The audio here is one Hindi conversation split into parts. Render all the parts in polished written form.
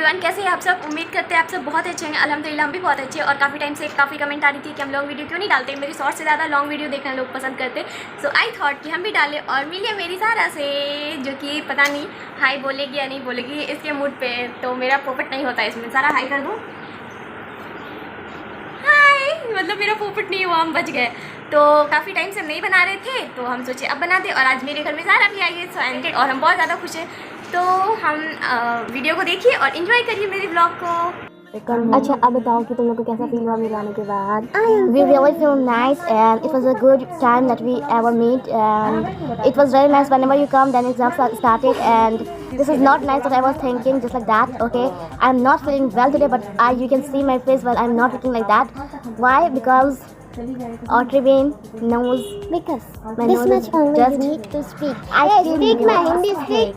एवरीवन, कैसे हैं आप सब। उम्मीद करते हैं आप सब बहुत अच्छे हैं। अल्हम्दुलिल्लाह हम भी बहुत अच्छे हैं। और काफ़ी टाइम से काफ़ी कमेंट आ रही थी कि हम लॉन्ग वीडियो क्यों नहीं डालते। मेरी शॉर्ट से ज़्यादा लॉन्ग वीडियो देखना लोग पसंद करते। सो आई थॉट कि हम भी डालें। और मिलिए मेरी सारा से, जो कि पता नहीं हाई बोलेगी या नहीं बोलेगी इसके मूड पे। तो मेरा पोपट नहीं होता इसमें। सारा हाई कर दूँ, हाय। मतलब मेरा पोपट नहीं हुआ, हम बच गए। तो काफ़ी टाइम से हम नहीं बना रहे थे, तो हम सोचे अब बनाते। और आज मेरे घर में सारा भी आई है, सो एंडेड। और हम बहुत ज़्यादा खुश हैं। तो हम वीडियो को देखिए और इन्जॉय करिए मेरे ब्लॉग को। अच्छा, अब बताओ कि तुम लोग को कैसा फील हुआ मेरे आने के बाद? We really feel nice and it was a good time that we ever meet and it was very nice whenever you come. Then exams started and this is not nice that I was thinking just like that. Okay, I'm not feeling well today, but you can see my face while I'm not looking like that. Why? Because Audrey Bain knows because my This nose much is only just you need to speak. I Hey, feel speak my good. Hindi, speak.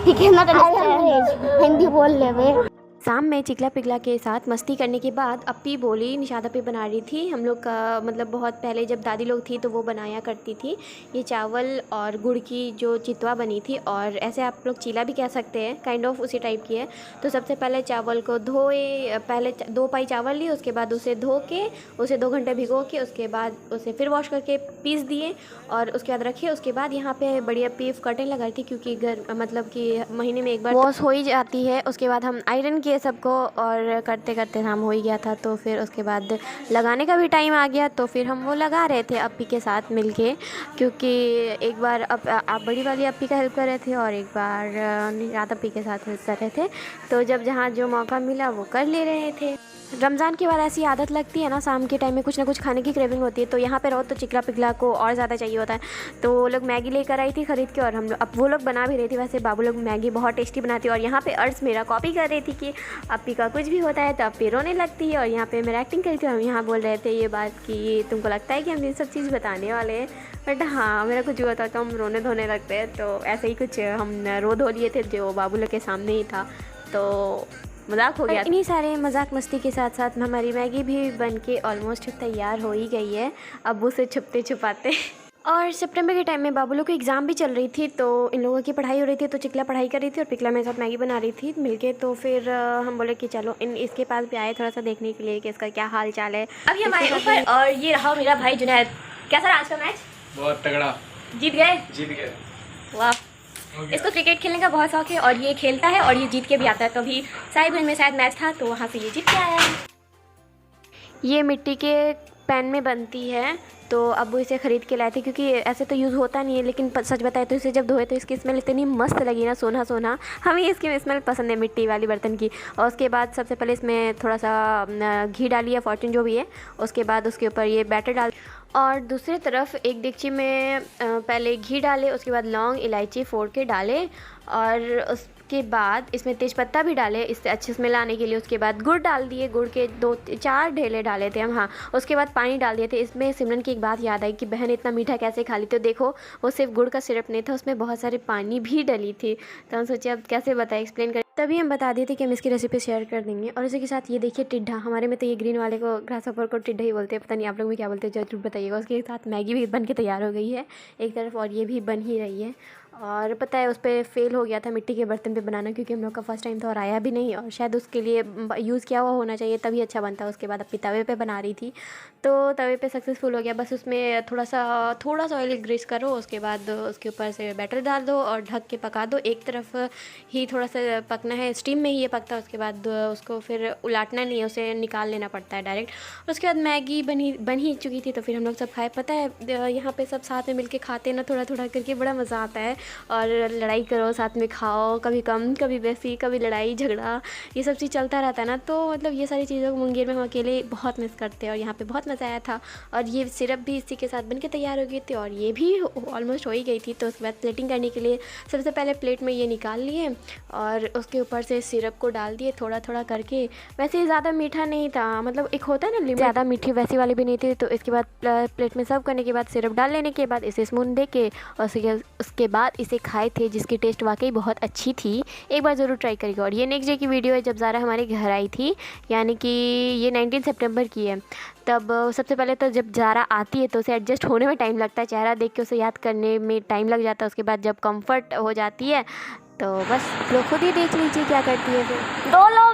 He cannot I understand. am Hindi बोल ले बे। शाम में चिकला पिघला के साथ मस्ती करने के बाद अप्पी बोली निशादा पे बना रही थी। हम लोग का मतलब बहुत पहले जब दादी लोग थी तो वो बनाया करती थी ये चावल और गुड़ की जो चितवा बनी थी। और ऐसे आप लोग चीला भी कह सकते हैं, काइंड ऑफ उसी टाइप की है। तो सबसे पहले चावल को धोए, पहले 2 पाई चावल लिए, उसके बाद उसे धो के उसे 2 घंटे भिगो के उसके बाद उसे फिर वॉश करके पीस दिए और उसके बाद रखे। उसके बाद यहाँ पे बड़ी अप्पी कर्टन लगा रही थी क्योंकि घर मतलब कि महीने में एक बार वॉश हो ही जाती है। उसके बाद हम आयरन किए सबको और करते करते शाम हो ही गया था। तो फिर उसके बाद लगाने का भी टाइम आ गया, तो फिर हम वो लगा रहे थे अप्पी के साथ मिलके। क्योंकि एक बार आप बड़ी वाली अप्पी का हेल्प कर रहे थे और एक बार निरात अप्पी के साथ हेल्प कर रहे थे। तो जब जहाँ जो मौका मिला वो कर ले रहे थे। रमज़ान के बाद ऐसी आदत लगती है ना, शाम के टाइम में कुछ ना कुछ खाने की क्रेविंग होती है। तो यहाँ पे रहो तो चिकला पिघला को और ज़्यादा चाहिए होता है। तो वो लोग मैगी लेकर आई थी ख़रीद के और हम लोग अब वो लोग बना भी रही थी। वैसे बाबू लोग मैगी बहुत टेस्टी बनाती है। और यहाँ पे अर्ज मेरा कॉपी कर रही थी कि अप्पी का कुछ भी होता है तो अप्पी रोने लगती है। और यहाँ पे मेरा एक्टिंग करी थी। हम यहाँ बोल रहे थे ये बात कि तुमको लगता है कि हम ये सब चीज़ बताने वाले हैं, बट हाँ मेरा कुछ हुआ था तो हम रोने धोने लगते हैं। तो ऐसे ही कुछ हम रो धो लिए थे जो बाबू लोग के सामने ही था, तो मजाक हो गया। इन्हीं सारे मजाक मस्ती के साथ साथ हमारी मैगी भी बन के ऑलमोस्ट तैयार हो ही गई है, अब उसे छुपते छुपाते। और सितंबर के टाइम में बाबू लोग की एग्ज़ाम भी चल रही थी, तो इन लोगों की पढ़ाई हो रही थी। तो चिकला पढ़ाई कर रही थी और पिकला मेरे साथ मैगी बना रही थी मिलके। तो फिर हम बोले कि चलो इसके पास भी आए थोड़ा सा देखने के लिए कि इसका क्या हाल चाल है। अभी हमारे ऊपर और ये रहा मेरा भाई जुनैद। कैसा रहा आज का मैच? बहुत तगड़ा। जीत गए? जीत गए। वाह, इसको क्रिकेट खेलने का बहुत शौक है और ये खेलता है और ये जीत के भी आता है। तो अभी साहिबगंज में शायद मैच था तो वहाँ से ये जीत के आया है। ये मिट्टी के पैन में बनती है, तो अब वो इसे ख़रीद के लाए थे क्योंकि ऐसे तो यूज़ होता नहीं है। लेकिन सच बताए तो इसे जब धोए तो इसकी स्मेल इतनी मस्त लगी ना, सोना सोना। हमें इसकी स्मेल पसंद है मिट्टी वाली बर्तन की। और उसके बाद सबसे पहले इसमें थोड़ा सा घी डालिए, फॉर्चून जो भी है। उसके बाद उसके ऊपर ये बैटर डाल और दूसरी तरफ एक देगची में पहले घी डाले, उसके बाद लौंग इलायची फोड़ के डाले और उसके बाद इसमें तेज़पत्ता भी डाले इससे अच्छे स्मेल आने के लिए। उसके बाद गुड़ डाल दिए, गुड़ के 2-4 ढेले डाले थे हम। हाँ, उसके बाद पानी डाल दिए थे। इसमें सिमरन की एक बात याद आई कि बहन इतना मीठा कैसे खा ली। तो देखो वो सिर्फ गुड़ का सिरप नहीं था, उसमें बहुत सारे पानी भी डली थी। तो हम सोचे अब कैसे बताएं, एक्सप्लेन करें। तभी हम बता दिए थे कि हम इसकी रेसिपी शेयर कर देंगे। और इसी के साथ ये देखिए टिड्ढा, हमारे में तो ये ग्रीन वाले को ग्रासहॉपर को टिड्ढा ही बोलते हैं, पता नहीं आप लोग भी क्या बोलते हैं, जरूर बताइएगा। उसके साथ मैगी भी बन के तैयार हो गई है एक तरफ और ये भी बन ही रही है। और पता है उस पर फेल हो गया था मिट्टी के बर्तन पे बनाना क्योंकि हम लोग का फर्स्ट टाइम था और आया भी नहीं। और शायद उसके लिए यूज़ किया हुआ होना चाहिए तभी अच्छा बनता है। उसके बाद अपनी तवे पे बना रही थी तो तवे पे सक्सेसफुल हो गया। बस उसमें थोड़ा सा ऑयल ग्रीस करो, उसके बाद उसके ऊपर से बैटर डाल दो और ढक के पका दो। एक तरफ ही थोड़ा सा पकना है, स्टीम में ही ये पकता है। उसके बाद उसको फिर उलाटना नहीं है, उसे निकाल लेना पड़ता है डायरेक्ट। उसके बाद मैगी बन ही चुकी थी। तो फिर हम लोग सब खाए। पता है यहाँ पे सब साथ में मिल के खाते ना, थोड़ा थोड़ा करके बड़ा मज़ा आता है। और लड़ाई करो साथ में खाओ, कभी कम कभी बेसी, कभी लड़ाई झगड़ा, ये सब चीज़ चलता रहता है ना। तो मतलब ये सारी चीज़ों को मुंगेर में हम अकेले बहुत मिस करते हैं और यहाँ पे बहुत मज़ा आया था। और ये सिरप भी इसी के साथ बन के तैयार हो गई थी और ये भी ऑलमोस्ट हो ही गई थी। तो उसके बाद प्लेटिंग करने के लिए सबसे पहले प्लेट में ये निकाल लिए और उसके ऊपर से सिरप को डाल दिए थोड़ा थोड़ा करके। वैसे ही ज़्यादा मीठा नहीं था, मतलब एक होता है ना लिमिट, ज़्यादा मीठी वैसी वाली भी नहीं थी। तो इसके बाद प्लेट में सर्व करने के बाद सिरप डाल लेने के बाद इसे स्पून दे के और उसके बाद इसे खाए थे, जिसकी टेस्ट वाकई बहुत अच्छी थी। एक बार ज़रूर ट्राई करिएगा। और ये नेक्स्ट डे की वीडियो है जब ज़ारा हमारे घर आई थी, यानी कि ये 19 सितंबर की है। तब सबसे पहले तो जब ज़ारा आती है तो उसे एडजस्ट होने में टाइम लगता है, चेहरा देख के उसे याद करने में टाइम लग जाता है। उसके बाद जब कंफर्ट हो जाती है तो बस लोग खुद ही देख लीजिए क्या करती है फिर। 2 लोग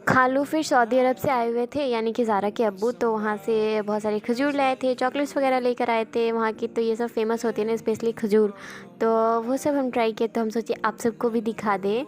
खालू फिर सऊदी अरब से आए हुए थे, यानी कि ज़ारा के अब्बू, तो वहाँ से बहुत सारे खजूर लाए थे, चॉकलेट्स वगैरह लेकर आए थे। वहाँ की तो ये सब फेमस होती है ना, स्पेशली खजूर, तो वो सब हम ट्राई किए। तो हम सोचे आप सबको भी दिखा दें।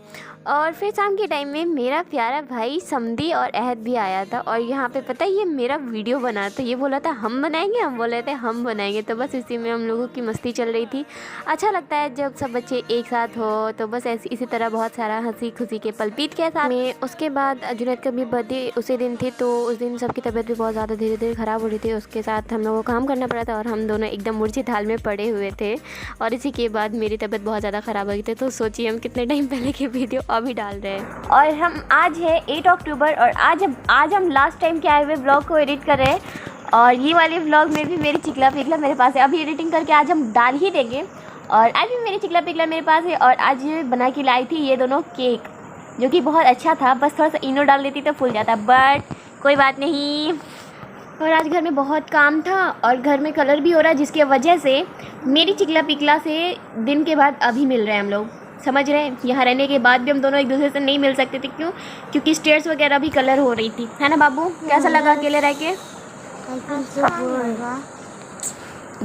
और फिर शाम के टाइम में मेरा प्यारा भाई समदी और अहद भी आया था, और यहाँ पे पता है ये मेरा वीडियो बना, तो ये बोला था हम बनाएंगे, हम बोल रहे थे हम बनाएंगे। तो बस इसी में हम लोगों की मस्ती चल रही थी। अच्छा लगता है जब सब बच्चे एक साथ हो, तो बस ऐसी इसी तरह बहुत सारा हंसी खुशी के पल बीत के साथ में। उसके बाद जुनैद का भी बर्थडे उसी दिन थी, तो उस दिन सबकी तबीयत भी बहुत ज़्यादा धीरे धीरे ख़राब हो रही थी। उसके साथ हम लोगों को काम करना पड़ा था, और हम दोनों एकदम मूर्छित हाल में पड़े हुए थे। और इसी के बाद मेरी तबीयत बहुत ज़्यादा ख़राब हो गई थी। तो सोचिए हम कितने टाइम पहले की वीडियो अभी डाल रहे हैं। और हम आज है 8 अक्टूबर, और आज हम लास्ट टाइम के आए हुए ब्लॉग को एडिट कर रहे हैं। और ये वाले ब्लॉग में भी मेरी चिकला पिकला मेरे पास है, अभी एडिटिंग करके आज हम डाल ही देंगे। और आज भी मेरी चिकला पिकला मेरे पास है, और आज बना के लाई थी ये दोनों केक, जो कि बहुत अच्छा था। बस थोड़ा सा इनो डाल देती तो फूल जाता, बट कोई बात नहीं। और आज घर में बहुत काम था, और घर में कलर भी हो रहा है, जिसकी वजह से मेरी चिकला पिकला से दिन के बाद अभी मिल रहे हैं हम लोग, समझ रहे हैं। यहाँ रहने के बाद भी हम दोनों एक दूसरे से नहीं मिल सकते थे, क्यों? क्योंकि स्टेयर्स वगैरह भी कलर हो रही थी, है ना बाबू? कैसा लगा अकेले रह के?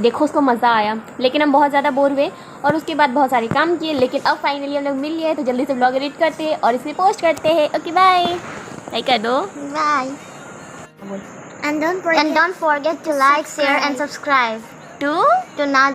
देखो उसको मज़ा आया, लेकिन हम बहुत ज़्यादा बोर हुए, और उसके बाद बहुत सारे काम किए। लेकिन अब फाइनली हम लोग मिल लिए, तो जल्दी से ब्लॉग एडिट करते हैं और इसे पोस्ट करते हैं। ओके बाय, लाइक कर दो। Bye. And don't forget to like, share, and subscribe to to not